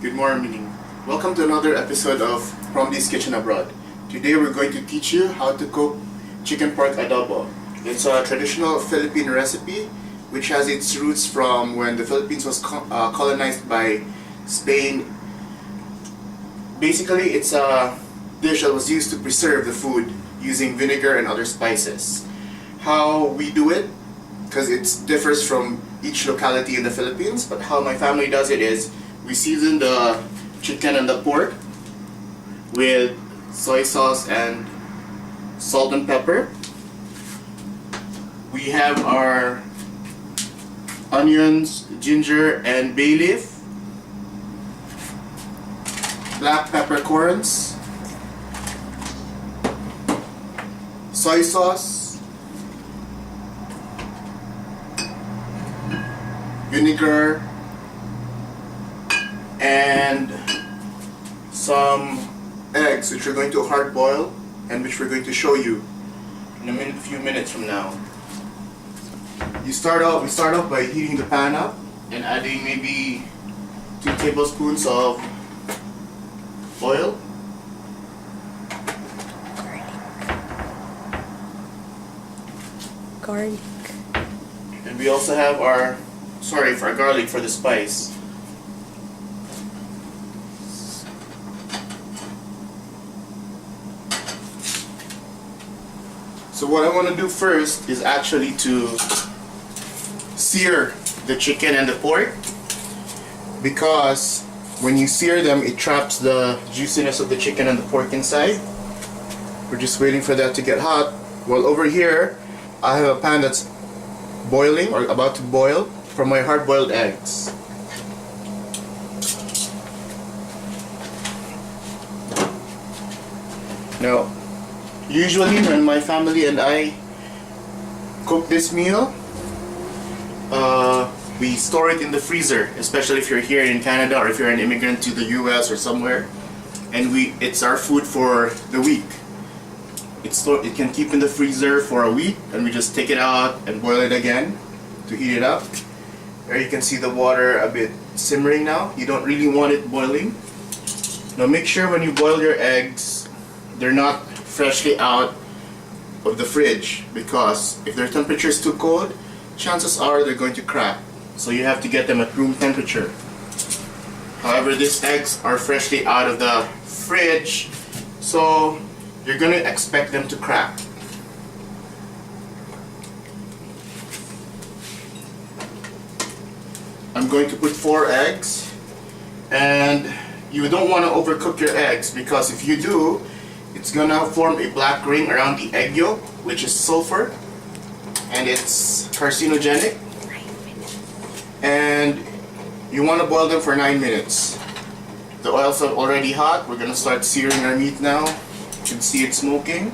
Good morning. Welcome to another episode of Romney's Kitchen Abroad. Today we're going to teach you how to cook chicken pork adobo. It's a traditional Philippine recipe which has its roots from when the Philippines was colonized by Spain. Basically, it's a dish that was used to preserve the food using vinegar and other spices. How we do it, because it differs from each locality in the Philippines, but how my family does it is we season the chicken and the pork with soy sauce and salt and pepper. We have our onions, ginger, and bay leaf, black peppercorns, soy sauce, vinegar, and some eggs, which we're going to hard boil and which we're going to show you in a few minutes from now. We start off by heating the pan up and adding maybe 2 tablespoons of oil. Garlic. And we also have our garlic for the spice. So what I want to do first is actually to sear the chicken and the pork, because when you sear them it traps the juiciness of the chicken and the pork inside. We're just waiting for that to get hot. Well, over here I have a pan that's boiling or about to boil for my hard-boiled eggs. Now, usually when my family and I cook this meal, we store it in the freezer, especially if you're here in Canada or if you're an immigrant to the US or somewhere, and it's our food for the week. It can keep in the freezer for a week, and we just take it out and boil it again to heat it up. There you can see the water a bit simmering now. You don't really want it boiling. Now make sure when you boil your eggs, they're not freshly out of the fridge, because if their temperature is too cold, chances are they're going to crack. So you have to get them at room temperature. However, these eggs are freshly out of the fridge, so you're going to expect them to crack. I'm going to put 4 eggs, and you don't want to overcook your eggs, because if you do, it's going to form a black ring around the egg yolk, which is sulfur, and it's carcinogenic. And you want to boil them for 9 minutes. The oils are already hot. We're going to start searing our meat now. You can see it smoking.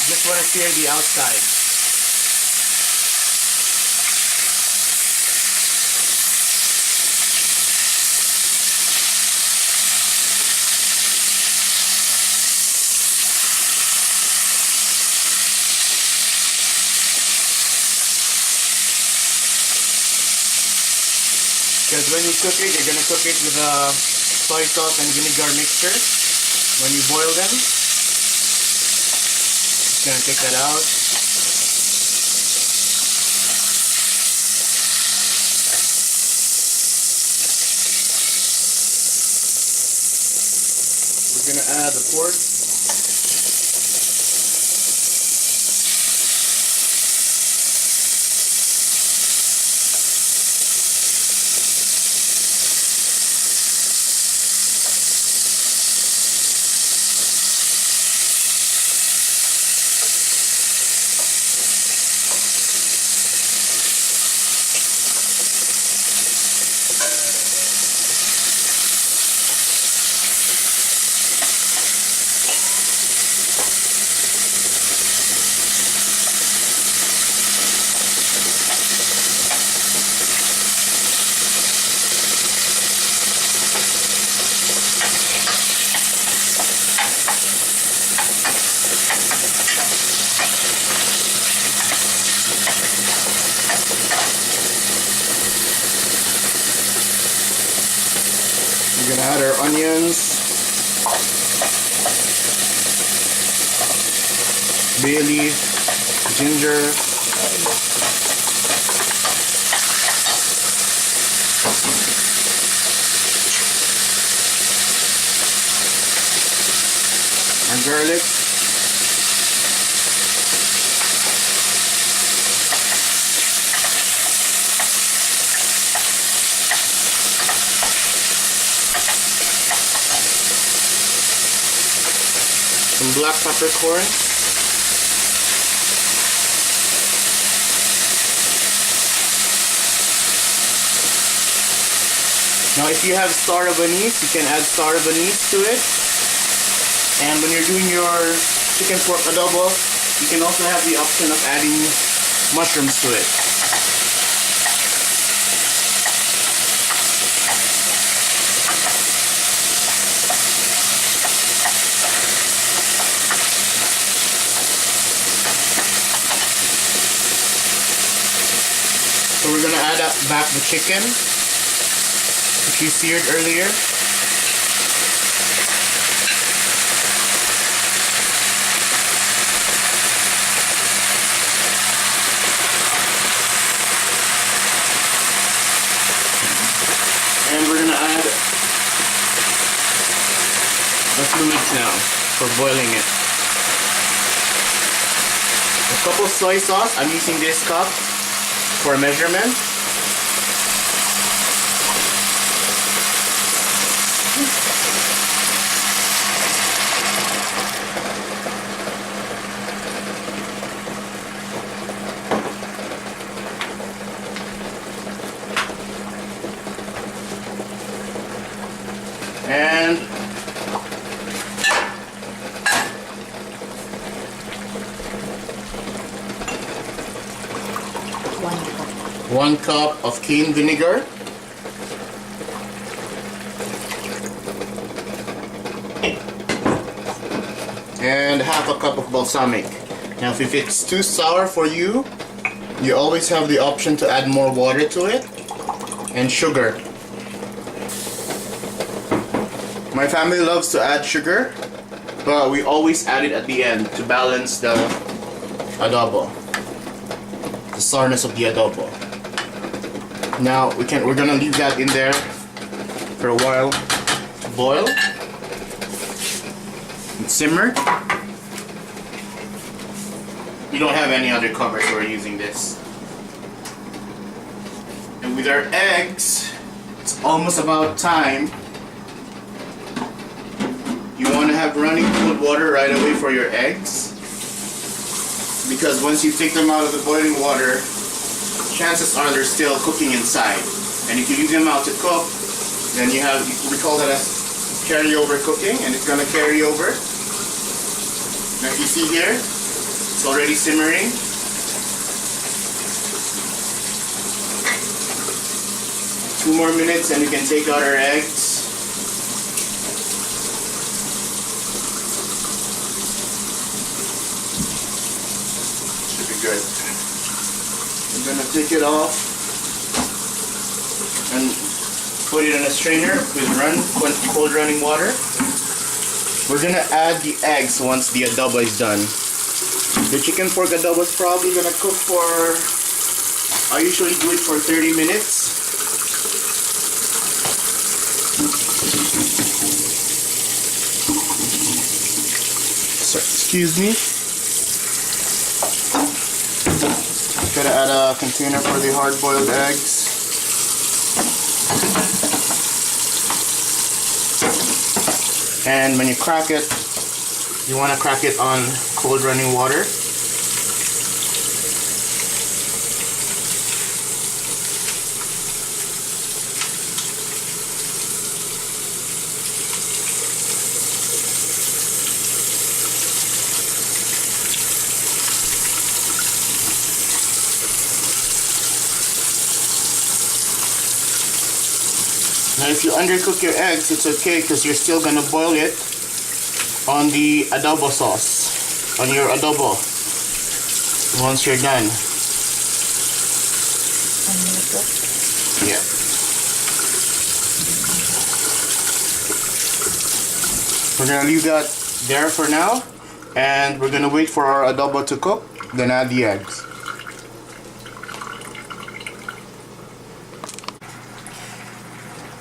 Just want to sear the outside. Because when you cook it, you're going to cook it with a soy sauce and vinegar mixture when you boil them. Gonna take that out. We're gonna add the pork. onions, bay leaf, ginger, and garlic. Some black peppercorn. Now if you have star of anise, you can add star of anise to it. And when you're doing your chicken pork adobo, you can also have the option of adding mushrooms to it. So we're gonna add back the chicken, which we seared earlier. And we're gonna add the fluids now for boiling it. A cup of soy sauce. I'm using this cup for measurement. And one cup of cane vinegar. And half a cup of balsamic. Now if it's too sour for you, you always have the option to add more water to it, and sugar. My family loves to add sugar, but we always add it at the end to balance the adobo, the sourness of the adobo. Now we're gonna leave that in there for a while to boil and simmer. We don't have any other cover, so we're using this. And with our eggs, it's almost about time. You want to have running cold water right away for your eggs, because once you take them out of the boiling water, chances are they're still cooking inside. And if you leave them out to cook, then we call that as carryover cooking, and it's going to carry over. Now if you see here, it's already simmering. Two more minutes and we can take out our eggs. Good. I'm gonna take it off and put it in a strainer with cold running water. We're gonna add the eggs once the adobo is done. The chicken pork adobo is probably gonna cook for, I usually do it for 30 minutes. Sorry, excuse me. Gotta add a container for the hard-boiled eggs. And when you crack it, you want to crack it on cold running water. Now if you undercook your eggs, it's okay because you're still going to boil it on the adobo sauce, on your adobo, once you're done. Yeah. We're gonna leave that there for now, and we're gonna wait for our adobo to cook, then add the eggs.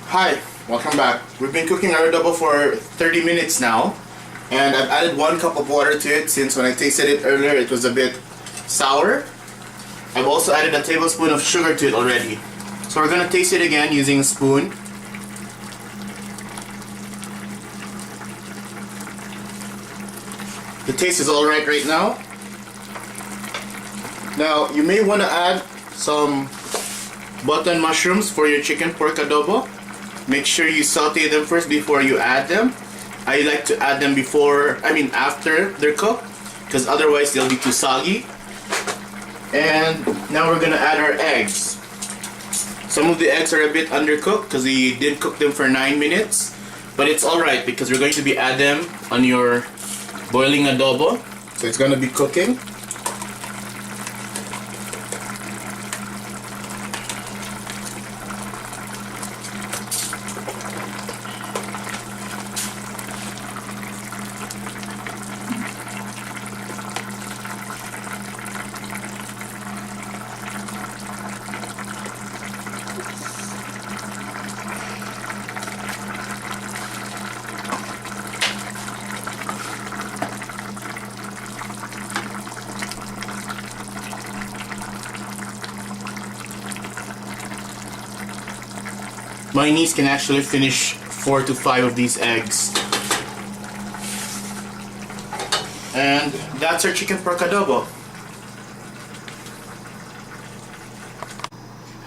Hi, welcome back. We've been cooking our adobo for 30 minutes now, and I've added 1 cup of water to it since when I tasted it earlier it was a bit sour. I've also added a tablespoon of sugar to it already. So we're gonna taste it again using a spoon. The taste is alright right now. Now you may want to add some button mushrooms for your chicken pork adobo. Make sure you saute them first before you add them. I like to add them after they're cooked, because otherwise they'll be too soggy. And now we're gonna add our eggs. Some of the eggs are a bit undercooked because we did cook them for 9 minutes, but it's alright because we're going to be add them on your boiling adobo, so it's gonna be cooking. My niece can actually finish 4 to 5 of these eggs. And that's our chicken pork adobo.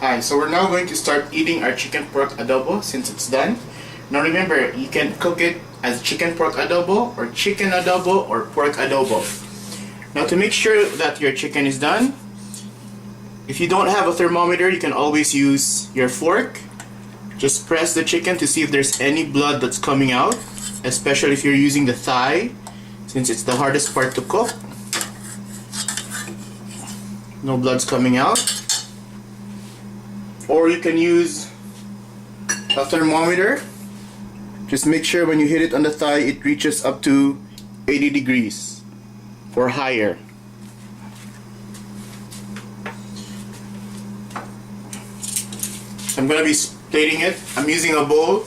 Hi, so we're now going to start eating our chicken pork adobo since it's done. Now remember, you can cook it as chicken pork adobo or chicken adobo or pork adobo. Now to make sure that your chicken is done, if you don't have a thermometer, you can always use your fork. Just press the chicken to see if there's any blood that's coming out, especially if you're using the thigh, since it's the hardest part to cook. No blood's coming out. Or you can use a thermometer. Just make sure when you hit it on the thigh, it reaches up to 80 degrees or higher. I'm gonna be plating it. I'm using a bowl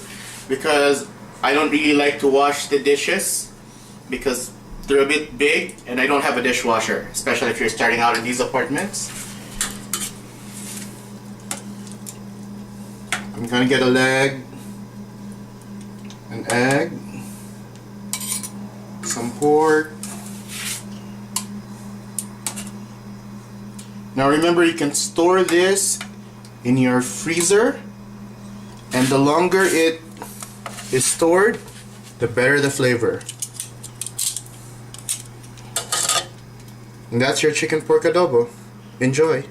because I don't really like to wash the dishes because they're a bit big and I don't have a dishwasher, especially if you're starting out in these apartments. I'm gonna get a leg, an egg, some pork. Now remember, you can store this in your freezer, and the longer it is stored, the better the flavor. And that's your chicken pork adobo. Enjoy.